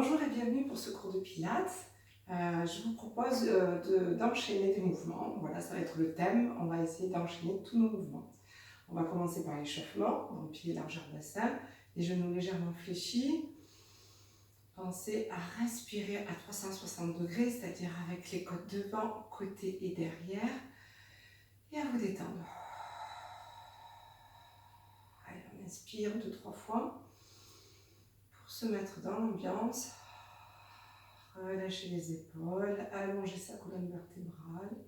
Bonjour et bienvenue pour ce cours de Pilates. Je vous propose d'enchaîner des mouvements. Voilà, ça va être le thème. On va essayer d'enchaîner tous nos mouvements. On va commencer par l'échauffement, donc pied, largeur, bassin, les genoux légèrement fléchis. Pensez à respirer à 360 degrés, c'est-à-dire avec les côtes devant, côté et derrière. Et à vous détendre. Allez, on inspire 2-3 fois pour se mettre dans l'ambiance. Relâchez les épaules, allongez sa colonne vertébrale.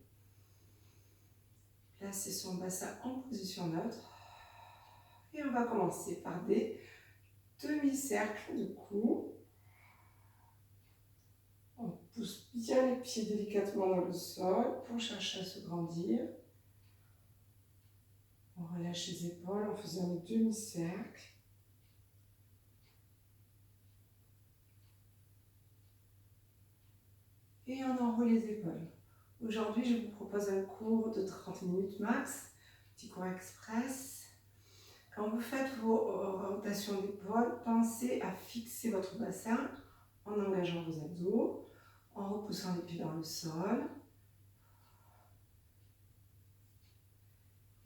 Placez son bassin en position neutre. Et on va commencer par des demi-cercles de cou. On pousse bien les pieds délicatement dans le sol pour chercher à se grandir. On relâche les épaules en faisant le demi-cercle. Et on enroule les épaules. Aujourd'hui, je vous propose un cours de 30 minutes max, petit cours express. Quand vous faites vos rotations d'épaule, pensez à fixer votre bassin en engageant vos abdos, en repoussant les pieds dans le sol.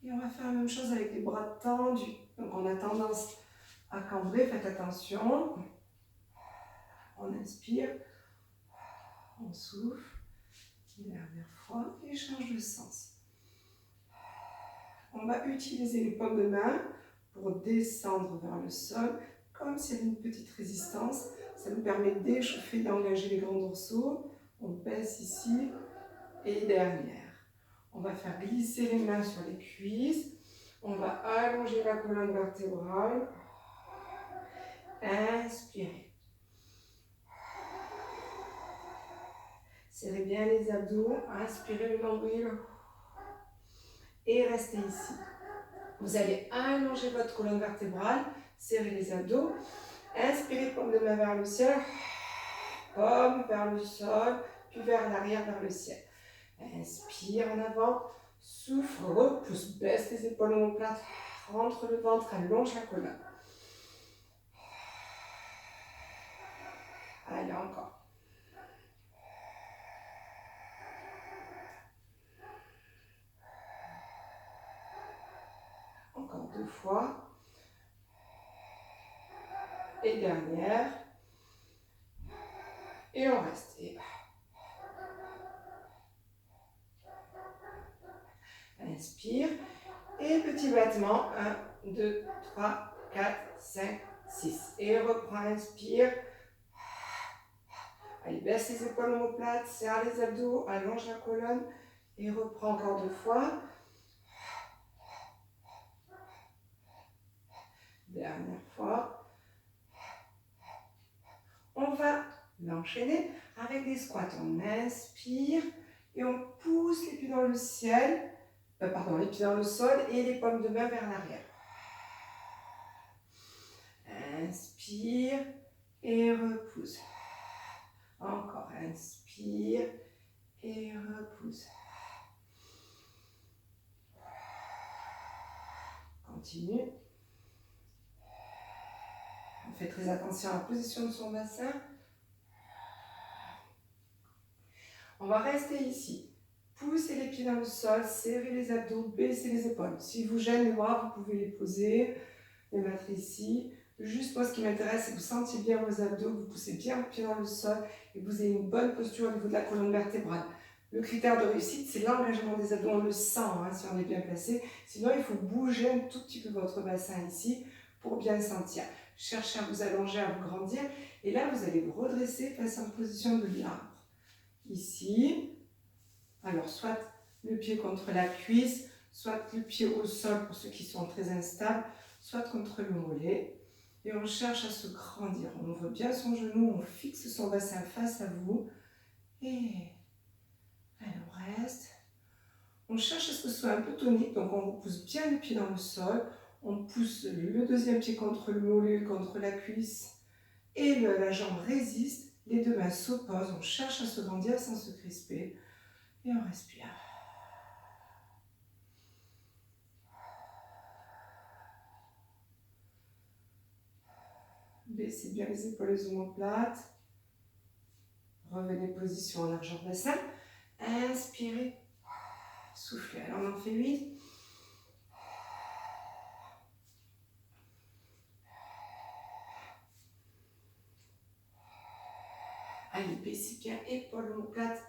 Et on va faire la même chose avec les bras tendus. Donc on a tendance à cambrer, faites attention. On inspire, on souffle, l'air froid et change de sens. On va utiliser les paumes de main pour descendre vers le sol, comme s'il y avait une petite résistance. Ça nous permet d'échauffer, d'engager les grands dorsaux. On baisse ici et derrière. On va faire glisser les mains sur les cuisses. On va allonger la colonne vertébrale. Inspirez. Serrez bien les abdos. Inspirez le nombril. Et restez ici. Vous allez allonger votre colonne vertébrale. Serrez les abdos. Inspirez, paume de main vers le ciel. Paume vers le sol. Puis vers l'arrière, vers le ciel. Inspire en avant. Souffle, repousse, baisse les épaules omoplates. Rentre le ventre, allonge la colonne. Allez, encore. Encore 2 fois. Et dernière. Et on reste. Et... Inspire. Et petit battement. 1, 2, 3, 4, 5, 6. Et reprends, inspire. Allez, baisse les épaules omoplates, serre les abdos, allonge la colonne. Et reprends encore 2 fois. Dernière fois. On va l'enchaîner avec des squats. On inspire et on pousse les pieds dans le ciel. Les pieds dans le sol et les paumes de main vers l'arrière. Inspire et repousse. Encore, inspire et repousse. Continue. On fait très attention à la position de son bassin. On va rester ici. Poussez les pieds dans le sol, serrez les abdos, baissez les épaules. Si vous gênez les bras, vous pouvez les poser, les mettre ici. Juste moi, ce qui m'intéresse, c'est que vous sentiez bien vos abdos, vous poussez bien le pied dans le sol et que vous ayez une bonne posture au niveau de la colonne vertébrale. Le critère de réussite, c'est l'engagement des abdos. On le sent si on est bien placé. Sinon, il faut bouger un tout petit peu votre bassin ici pour bien le sentir. Cherchez à vous allonger, à vous grandir. Et là, vous allez vous redresser face en position de l'arbre. Ici. Alors, soit le pied contre la cuisse, soit le pied au sol pour ceux qui sont très instables, soit contre le mollet. Et on cherche à se grandir. On ouvre bien son genou, on fixe son bassin face à vous. Et allez, on reste. On cherche à ce que ce soit un peu tonique, donc on repousse bien les pieds dans le sol. On pousse le deuxième pied contre le mollet, contre la cuisse. Et la jambe résiste. Les deux mains s'opposent. On cherche à se grandir sans se crisper. Et on respire. Baissez bien les épaules, les omoplates. Revenez position en largeur bassin. Inspirez. Soufflez. Alors on en fait 8. Allez, baissez bien, épaules omoplates.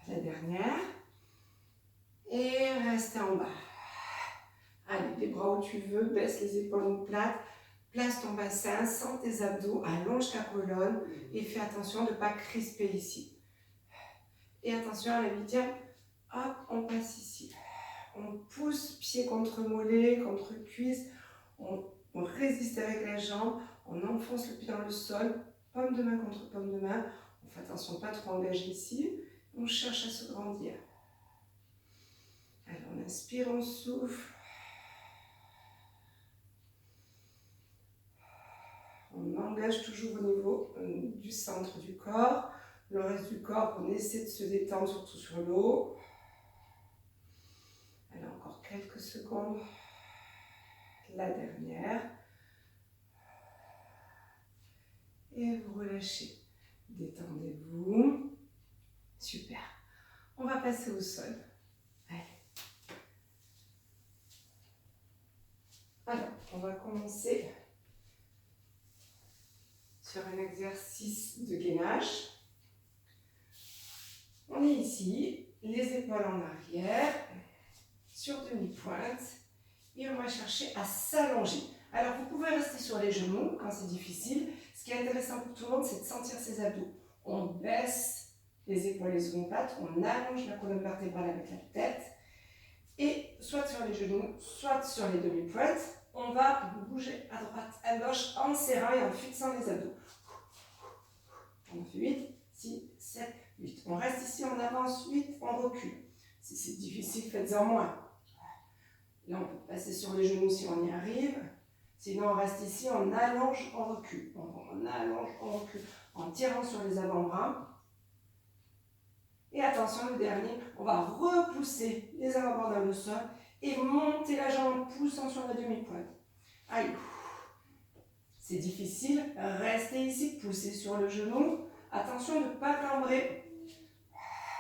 La dernière. Et restez en bas. Allez, les bras où tu veux, baisse les épaules omoplates. Place ton bassin, sens tes abdos, allonge ta colonne et fais attention de ne pas crisper ici. Et attention à la 8e, hop, on passe ici. On pousse pied contre mollet, contre cuisse, on résiste avec la jambe, on enfonce le pied dans le sol, paume de main contre paume de main. On fait attention de ne pas trop engager ici, on cherche à se grandir. Alors on inspire, on souffle. On engage toujours au niveau du centre du corps. Le reste du corps, on essaie de se détendre, surtout sur le haut. Allez, encore quelques secondes. La dernière. Et vous relâchez. Détendez-vous. Super. On va passer au sol. Allez. Alors, on va commencer sur un exercice de gainage. On est ici, les épaules en arrière, sur demi-pointe, et on va chercher à s'allonger. Alors vous pouvez rester sur les genoux quand c'est difficile. Ce qui est intéressant pour tout le monde, c'est de sentir ses abdos. On baisse les épaules et les omoplates, on allonge la colonne vertébrale avec la tête, et soit sur les genoux, soit sur les demi-pointes, on va bouger à droite, à gauche, en serrant et en fixant les abdos. On en fait 8, 6, 7, 8. On reste ici, on avance, 8, on recule. Si c'est difficile, faites-en moins. Là, on peut passer sur les genoux si on y arrive. Sinon, on reste ici, on allonge, on recule. On allonge, on recule. En tirant sur les avant-bras. Et attention, le dernier, on va repousser les avant-bras dans le sol et monter la jambe en poussant sur la demi-pointe. Allez. C'est difficile, restez ici, poussez sur le genou. Attention de ne pas cambrer.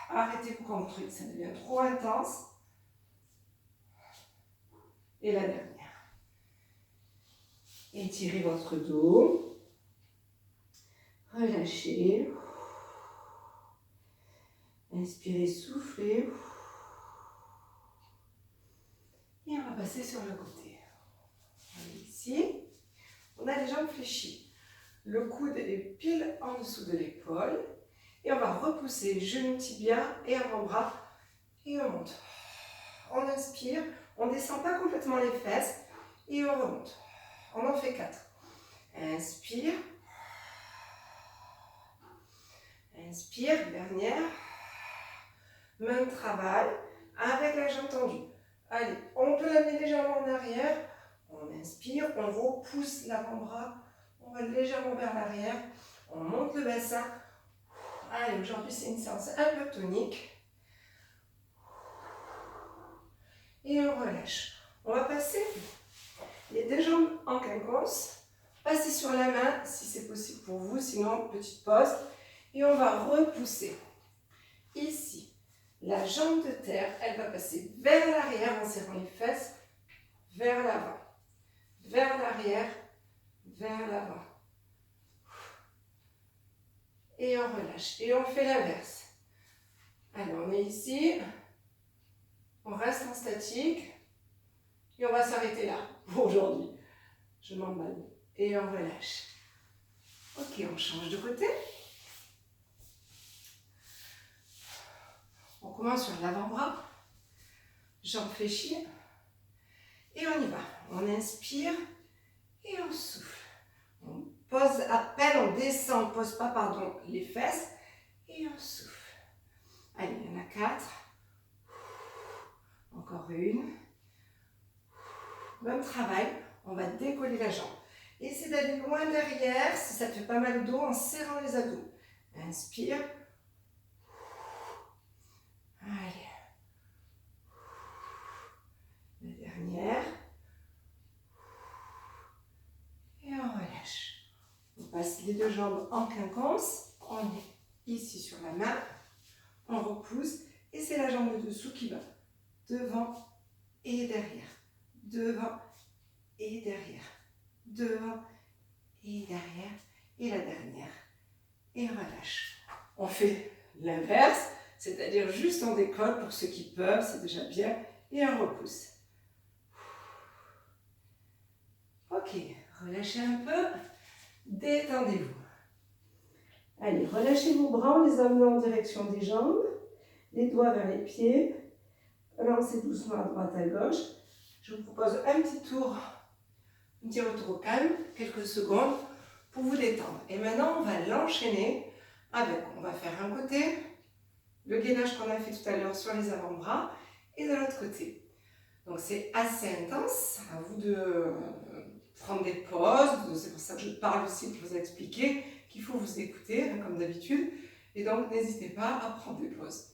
Arrêtez-vous quand ça devient trop intense. Et la dernière. Étirez votre dos. Relâchez. Inspirez, soufflez. Et on va passer sur le côté. Allez, ici. On a les jambes fléchies. Le coude est pile en dessous de l'épaule. Et on va repousser genoux, tibia et avant-bras. Et on monte. On inspire. On ne descend pas complètement les fesses. Et on remonte. On en fait 4. Inspire. Inspire. Dernière. Même travail. Avec la jambe tendue. Allez, on peut amener légèrement en arrière. On inspire, on repousse l'avant-bras, on va légèrement vers l'arrière, on monte le bassin. Allez, aujourd'hui c'est une séance un peu tonique. Et on relâche. On va passer les deux jambes en quinconce. Passez sur la main si c'est possible pour vous, sinon petite pause. Et on va repousser. Ici, la jambe de terre, elle va passer vers l'arrière en serrant les fesses, vers l'avant. Vers l'arrière, vers l'avant. Et on relâche. Et on fait l'inverse. Alors, on est ici. On reste en statique. Et on va s'arrêter là pour aujourd'hui. Je m'emballe. Et on relâche. Ok, on change de côté. On commence sur l'avant-bras. Jambes fléchies. Et on y va. On inspire et on souffle. On pose à peine, on descend, on ne pose pas, pardon, les fesses. Et on souffle. Allez, il y en a 4. Encore une. Même travail. On va décoller la jambe. Essayez d'aller loin derrière, si ça te fait pas mal au dos, en serrant les abdos. Inspire. Allez. La dernière. Et on relâche. On passe les deux jambes en quinconce. On est ici sur la main. On repousse. Et c'est la jambe de dessous qui va devant et derrière. Devant et derrière. Devant et derrière. Et la dernière. Et relâche. On fait l'inverse, c'est-à-dire juste on décolle pour ceux qui peuvent, c'est déjà bien. Et on repousse. Ok, relâchez un peu. Détendez-vous. Allez, relâchez vos bras en les amenant en direction des jambes. Les doigts vers les pieds. Lancez doucement à droite, à gauche. Je vous propose un petit retour au calme, quelques secondes, pour vous détendre. Et maintenant, on va l'enchaîner avec, on va faire un côté, le gainage qu'on a fait tout à l'heure sur les avant-bras, et de l'autre côté. Donc c'est assez intense, à vous de prendre des pauses, c'est pour ça que je parle aussi pour vous expliquer qu'il faut vous écouter, hein, comme d'habitude, et donc n'hésitez pas à prendre des pauses.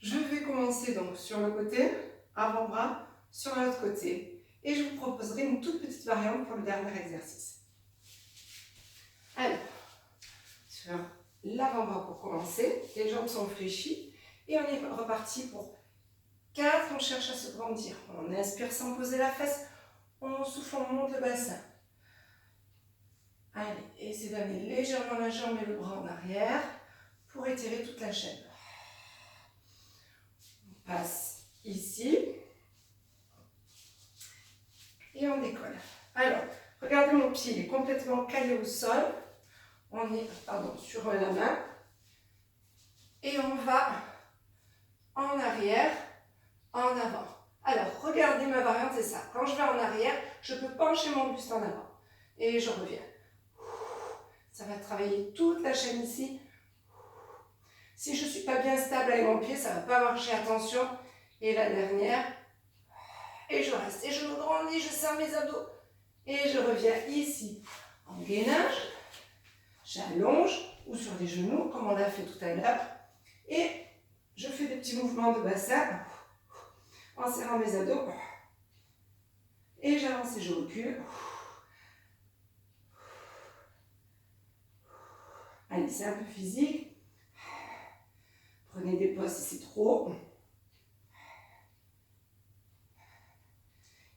Je vais commencer donc sur le côté, avant-bras, sur l'autre côté, et je vous proposerai une toute petite variante pour le dernier exercice. Alors, sur l'avant-bras pour commencer, les jambes sont fléchies, et on est reparti pour 4, on cherche à se grandir. On inspire sans poser la fesse, on souffle, on monte le bassin. Allez, essayez d'amener légèrement la jambe et le bras en arrière pour étirer toute la chaîne. On passe ici et on décolle. Alors, regardez mon pied, il est complètement calé au sol. On est sur la main et on va en arrière, en avant. Alors, regardez ma variante, c'est ça. Quand je vais en arrière, je peux pencher mon buste en avant. Et je reviens. Ça va travailler toute la chaîne ici. Si je ne suis pas bien stable avec mon pied, ça ne va pas marcher. Attention. Et la dernière. Et je reste. Et je me grandis, je serre mes abdos. Et je reviens ici. En gainage. J'allonge ou sur les genoux, comme on l'a fait tout à l'heure. Et je fais des petits mouvements de bassin en serrant mes abdos. Et j'avance et je recule. Allez, c'est un peu physique. Prenez des pauses si c'est trop.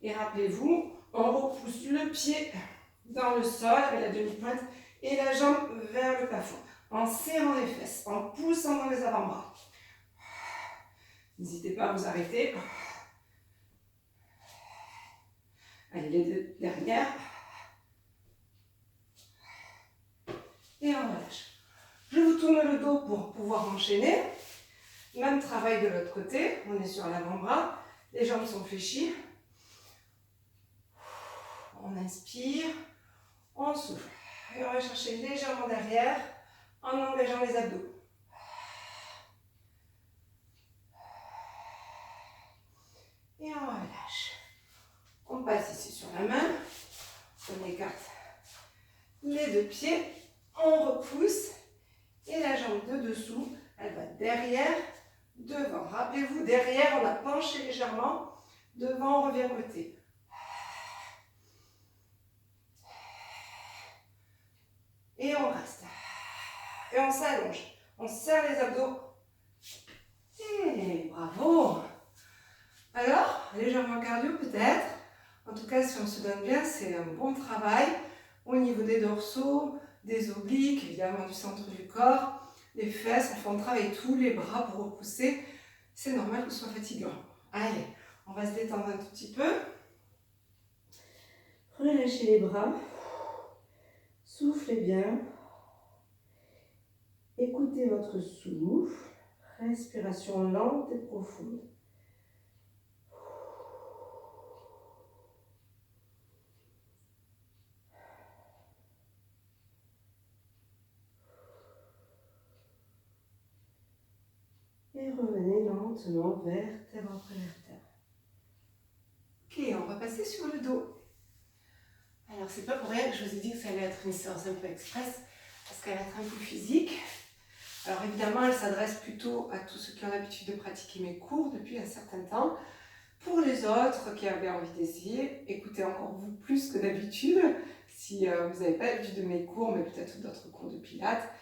Et rappelez-vous, on repousse le pied dans le sol avec la demi-pointe et la jambe vers le plafond. En serrant les fesses, en poussant dans les avant-bras. N'hésitez pas à vous arrêter. Allez, les deux dernières. Et on relâche. Je vous tourne le dos pour pouvoir enchaîner. Même travail de l'autre côté. On est sur l'avant-bras. Les jambes sont fléchies. On inspire. On souffle. Et on va chercher légèrement derrière en engageant les abdos. Et on relâche. On passe ici sur la main. On écarte les deux pieds. On repousse. Et la jambe de dessous, elle va derrière, devant. Rappelez-vous, derrière, on a penché légèrement. Devant, on revient côté. Et on reste. Et on s'allonge. On serre les abdos. Et bravo! Alors, légèrement cardio peut-être. En tout cas, si on se donne bien, c'est un bon travail au niveau des dorsaux, des obliques, évidemment du centre du corps, les fesses. Enfin, on travaille tous les bras pour repousser. C'est normal que ce soit fatigant. Allez, on va se détendre un tout petit peu. Relâchez les bras. Soufflez bien. Écoutez votre souffle. Respiration lente et profonde. Et revenez lentement vertèbre après vertèbre. Ok, on va passer sur le dos. Alors, c'est pas pour rien que je vous ai dit que ça allait être une séance un peu express, parce qu'elle va être un peu physique. Alors évidemment, elle s'adresse plutôt à tous ceux qui ont l'habitude de pratiquer mes cours depuis un certain temps. Pour les autres qui avaient envie d'essayer, écoutez encore vous plus que d'habitude. Si vous n'avez pas l'habitude de mes cours, mais peut-être d'autres cours de pilates,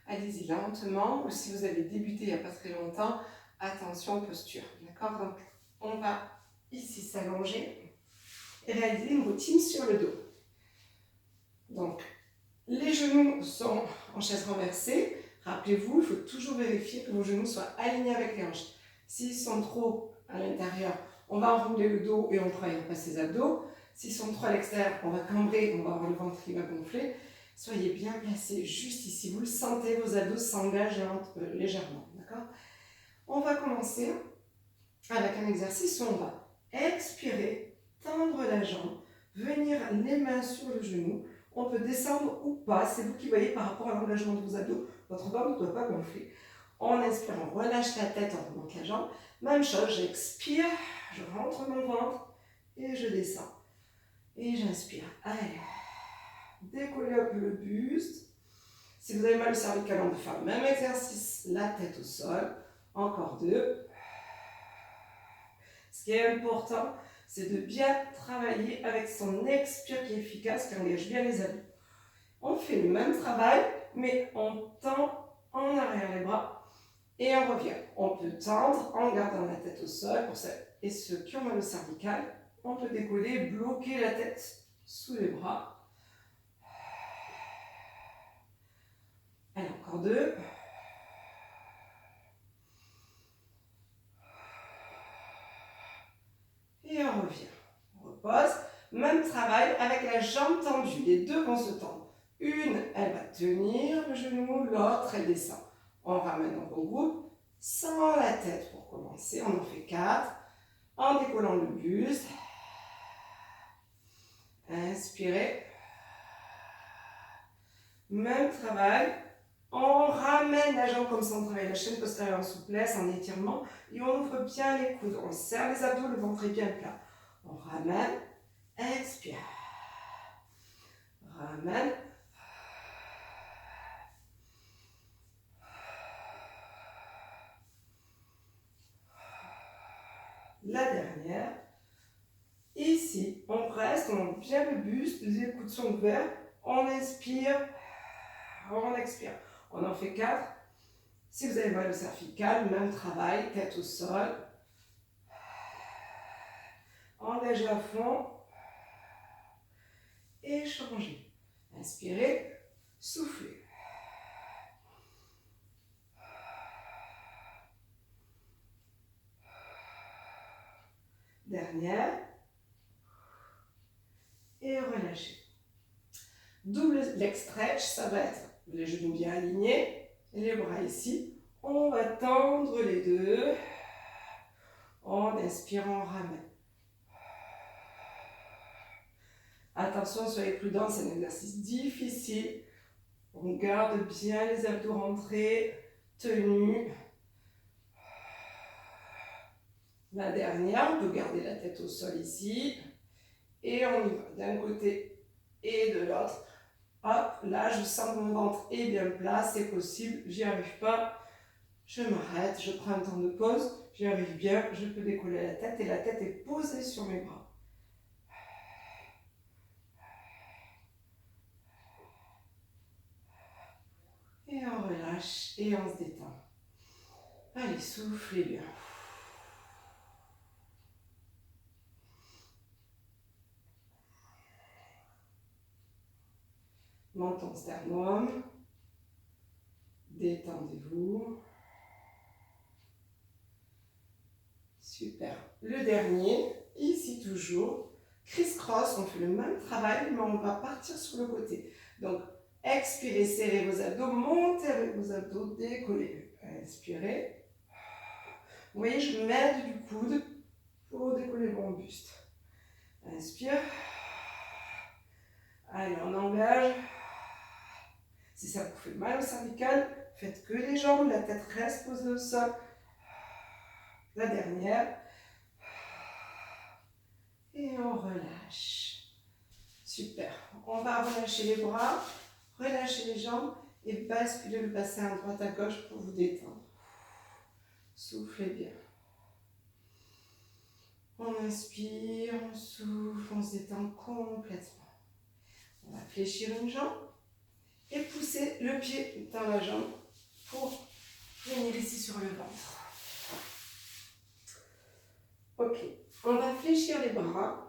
allez-y lentement. Ou si vous avez débuté il n'y a pas très longtemps, attention posture. D'accord? Donc, on va ici s'allonger et réaliser une routine sur le dos. Donc, les genoux sont en chaise renversée. Rappelez-vous, il faut toujours vérifier que vos genoux soient alignés avec les hanches. S'ils sont trop à l'intérieur, on va enrouler le dos et on ne travaillera pas ses abdos. S'ils sont trop à l'extérieur, on va cambrer, on va avoir le ventre qui va gonfler. Soyez bien placés juste ici. Vous le sentez, vos abdos s'engagent légèrement. D'accord? On va commencer avec un exercice où on va expirer, tendre la jambe, venir les mains sur le genou. On peut descendre ou pas, c'est vous qui voyez par rapport à l'engagement de vos abdos. Votre ventre ne doit pas gonfler. En inspirant, on relâche la tête, on remonte la jambe. Même chose, j'expire, je rentre mon ventre et je descends. Et j'inspire. Allez, décollez un peu le buste. Si vous avez mal au cervical, on peut faire le même exercice, la tête au sol. Encore 2. Ce qui est important, c'est de bien travailler avec son expire qui est efficace, qui engage bien les abdos. On fait le même travail, mais on tend en arrière les bras et on revient. On peut tendre en gardant la tête au sol. Pour celles et ceux qui ont mal au cervical, on peut décoller, bloquer la tête sous les bras. Allez, encore 2. Et on revient. On repose. Même travail avec la jambe tendue. Les deux vont se tendre. Une, elle va tenir le genou, l'autre, elle descend. On ramène, on regroupe, sans la tête pour commencer. On en fait 4. En décollant le buste. Inspirez. Même travail. On ramène la jambe comme ça, on travaille la chaîne postérieure en souplesse, en étirement. Et on ouvre bien les coudes. On serre les abdos, le ventre est bien plat. On ramène. Expire. Ramène. La dernière. Ici, on reste, on monte bien le buste, les coudes sont ouverts. On inspire. On expire. On en fait 4. Si vous avez mal au cervical, même travail, tête au sol. Engagez à fond. Et changez. Inspirez, soufflez. Dernière. Et relâchez. Double leg stretch, ça va être les genoux bien alignés, les bras ici. On va tendre les deux. En inspirant, on ramène. Attention, soyez prudents, c'est un exercice difficile. On garde bien les abdos rentrés, tenus. La dernière, on peut garder la tête au sol ici. Et on y va d'un côté et de l'autre. Hop, là je sens que mon ventre est bien plat, c'est possible, j'y arrive pas. Je m'arrête, je prends un temps de pause, j'y arrive bien, je peux décoller la tête et la tête est posée sur mes bras. Et on relâche et on se détend. Allez, soufflez bien. Menton sternum. Détendez-vous. Super. Le dernier, ici toujours. Criss-cross, on fait le même travail, mais on va partir sur le côté. Donc, expirez, serrez vos abdos, montez avec vos abdos, décollez. Inspirez. Vous voyez, je m'aide du coude pour décoller mon buste. Inspire. Allez, on engage. Si ça vous fait mal au cervical, faites que les jambes, la tête reste posée au sol. La dernière. Et on relâche. Super. On va relâcher les bras, relâcher les jambes et basculer le bassin à droite à gauche pour vous détendre. Soufflez bien. On inspire, on souffle, on se détend complètement. On va fléchir une jambe et pousser le pied dans la jambe pour venir ici sur le ventre. Ok, on va fléchir les bras.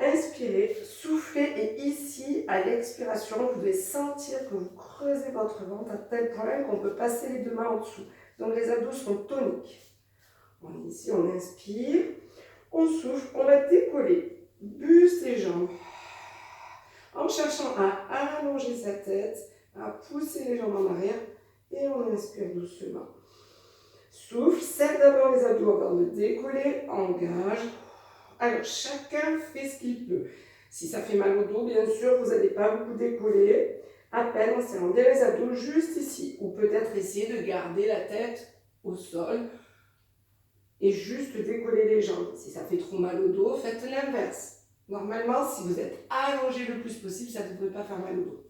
Inspirez, soufflez et ici, à l'expiration, vous devez sentir que vous creusez votre ventre à tel point qu'on peut passer les deux mains en dessous. Donc les abdos sont toniques. On est ici, on inspire, on souffle, on va décoller, buste et jambes. En cherchant à allonger sa tête, à pousser les jambes en arrière et on inspire doucement. Souffle, serre d'abord les abdos avant de décoller, engage. Alors, chacun fait ce qu'il peut. Si ça fait mal au dos, bien sûr, vous n'allez pas beaucoup décoller. À peine en serrant bien les abdos juste ici. Ou peut-être essayer de garder la tête au sol et juste décoller les jambes. Si ça fait trop mal au dos, faites l'inverse. Normalement, si vous êtes allongé le plus possible, ça ne devrait pas faire mal au dos.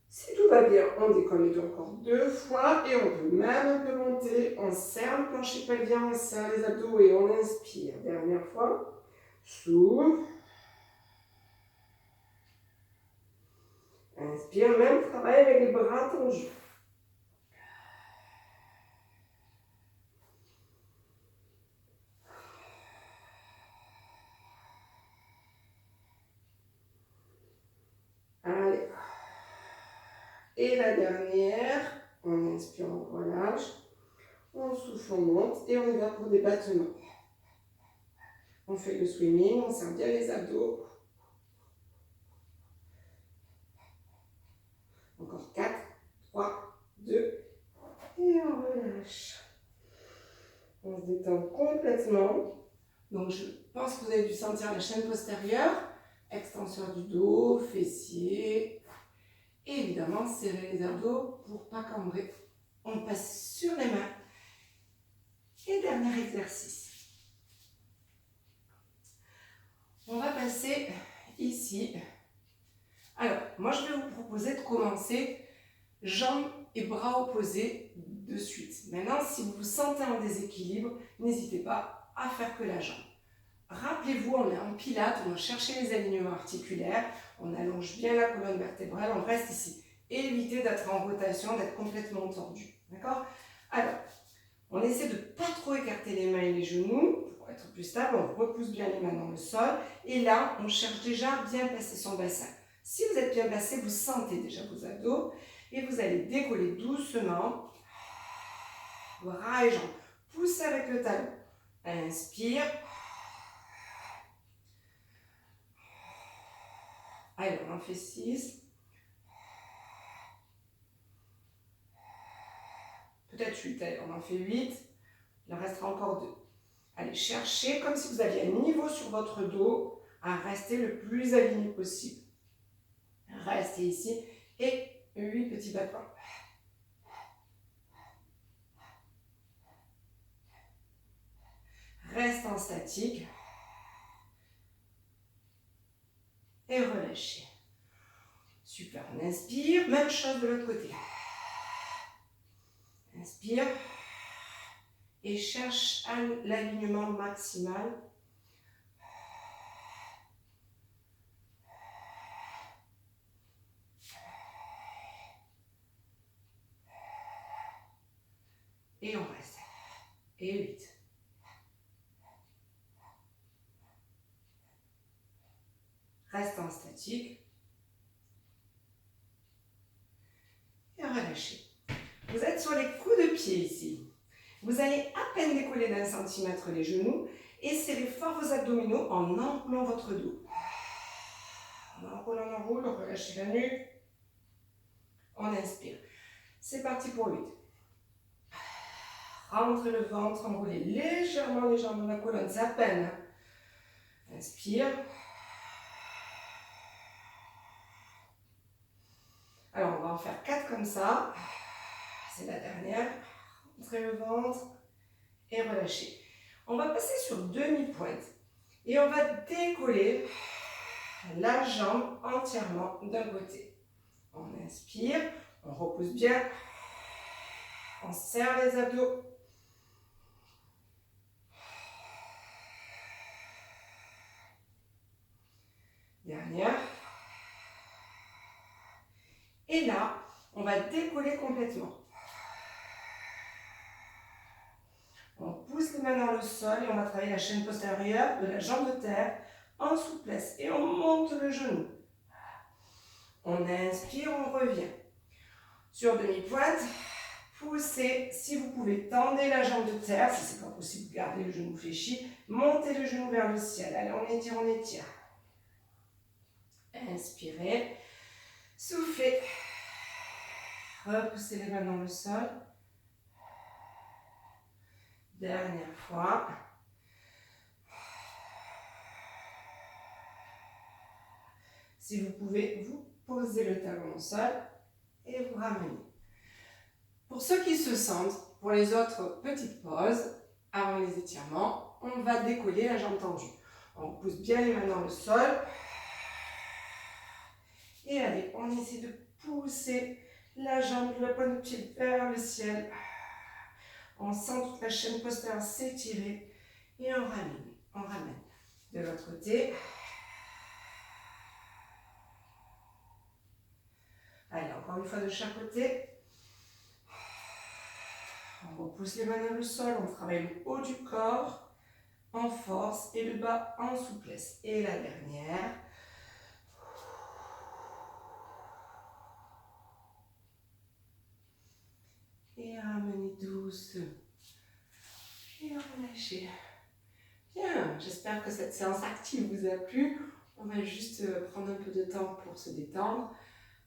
Si tout va bien, on décolle les dos encore 2 fois et on peut même un peu monter. On serre le plancher pelvien, on serre les abdos et on inspire. Dernière fois. Souffle. Inspire, même travail avec les bras tendus. Allez. Et la dernière, on inspire, on relâche. On souffle, on monte et on y va pour des battements. On fait le swimming, on serre bien les abdos. Encore 4, 3, 2 et on relâche. On se détend complètement. Donc je pense que vous avez dû sentir la chaîne postérieure, extension du dos, fessier. Et évidemment, serrer les abdos pour ne pas cambrer. On passe sur les mains. Et dernier exercice. On va passer ici. Alors, moi je vais vous proposer de commencer jambes et bras opposés de suite. Maintenant, si vous vous sentez en déséquilibre, n'hésitez pas à faire que la jambe. Rappelez-vous, on est en pilates, on va chercher les alignements articulaires, on allonge bien la colonne vertébrale, on reste ici. Évitez d'être en rotation, d'être complètement tordu. D'accord? Alors, on essaie de ne pas trop écarter les mains et les genoux pour être plus stable. On repousse bien les mains dans le sol. Et là, on cherche déjà à bien placer son bassin. Si vous êtes bien placé, vous sentez déjà vos abdos. Et vous allez décoller doucement. Bras et jambes. Poussez avec le talon. Inspire. Allez, on en fait 6. Peut-être 8. Allez, on en fait 8. Il en restera encore 2. Allez, cherchez comme si vous aviez un niveau sur votre dos à rester le plus aligné possible. Restez ici et 8 petits battements. Reste en statique. Et relâchez. Super, on inspire. Même chose de l'autre côté. Inspire. Et cherche l'alignement maximal. Et on reste. Et 8. Reste en statique. Et relâchez. Vous êtes sur les coups de pied ici. Vous allez à peine décoller d'1 centimètre les genoux et serrez fort vos abdominaux en enroulant votre dos. On enroule, relâchez la nuque. On inspire. C'est parti pour 8. Rentrez le ventre, enroulez légèrement les jambes dans la colonne, c'est à peine. Inspire. Alors, on va en faire 4 comme ça. C'est la dernière. Rentrez le ventre et relâchez. On va passer sur demi-pointe et on va décoller la jambe entièrement d'un côté. On inspire, on repousse bien, on serre les abdos. Dernière. Et là, on va décoller complètement. On pousse les mains dans le sol et on va travailler la chaîne postérieure de la jambe de terre en souplesse. Et on monte le genou. On inspire, on revient. Sur demi-pointe, poussez. Si vous pouvez, tendez la jambe de terre. Si ce n'est pas possible, gardez le genou fléchi. Montez le genou vers le ciel. Allez, on étire, on étire. Inspirez. Soufflez. Repoussez les mains dans le sol. Dernière fois. Si vous pouvez, vous posez le talon au sol et vous ramenez. Pour ceux qui se sentent, pour les autres petites pauses, avant les étirements, on va décoller la jambe tendue. On pousse bien les mains dans le sol. Et allez, on essaie de pousser la jambe de la pointe de pied vers le ciel. On sent toute la chaîne postérieure s'étirer et on ramène. On ramène. De l'autre côté. Allez, encore une fois de chaque côté. On repousse les mains dans le sol, on travaille le haut du corps en force et le bas en souplesse. Et la dernière. Et ramenez doucement. Et relâchez. Bien, j'espère que cette séance active vous a plu. On va juste prendre un peu de temps pour se détendre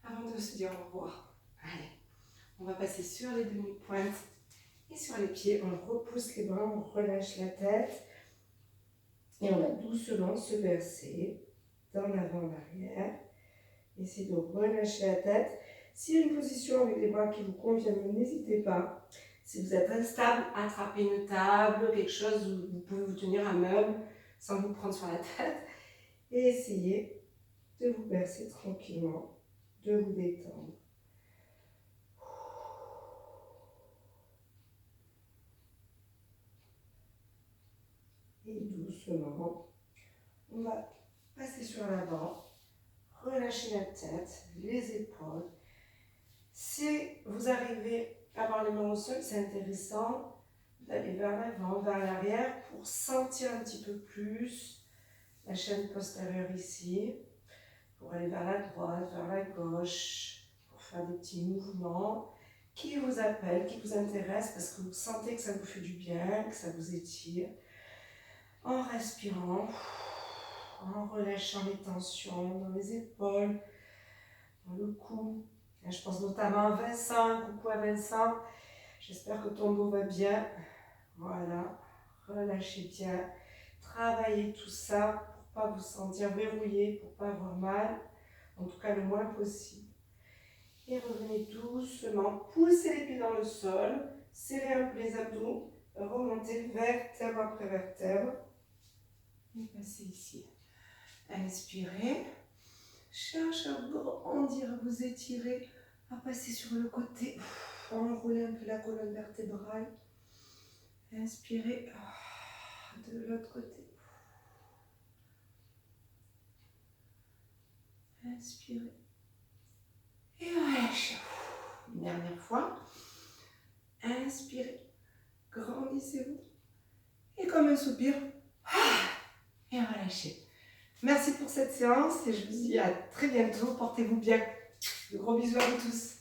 avant de se dire au revoir. Allez, on va passer sur les demi-pointes et sur les pieds. On repousse les bras, on relâche la tête. Et on va doucement se verser dans l'avant, l'arrière. Essayez de relâcher la tête. S'il y a une position avec les bras qui vous conviennent, n'hésitez pas. Si vous êtes instable, attrapez une table, quelque chose où vous pouvez vous tenir un meuble sans vous prendre sur la tête. Et essayez de vous bercer tranquillement, de vous détendre. Et doucement, on va passer sur l'avant, relâcher la tête, les épaules. Si vous arrivez à avoir les mains au sol, c'est intéressant d'aller vers l'avant, vers l'arrière pour sentir un petit peu plus la chaîne postérieure ici, pour aller vers la droite, vers la gauche, pour faire des petits mouvements qui vous appellent, qui vous intéressent parce que vous sentez que ça vous fait du bien, que ça vous étire. En respirant, en relâchant les tensions dans les épaules, dans le cou. Là, je pense notamment à Vincent, coucou à Vincent. J'espère que ton dos va bien. Voilà, relâchez bien. Travaillez tout ça pour ne pas vous sentir verrouillé, pour ne pas avoir mal. En tout cas, le moins possible. Et revenez doucement, poussez les pieds dans le sol, serrez un peu les abdos, remontez vertèbre après vertèbre. Et passez ici. Inspirez. Cherchez à vous grandir, à vous étirer, à passer sur le côté. Enroulez un peu la colonne vertébrale. Inspirez. De l'autre côté. Inspirez. Et relâchez. Une dernière fois. Inspirez. Grandissez-vous. Et comme un soupir. Et relâchez. Merci pour cette séance et je vous dis à très bientôt. Portez-vous bien. De gros bisous à vous tous.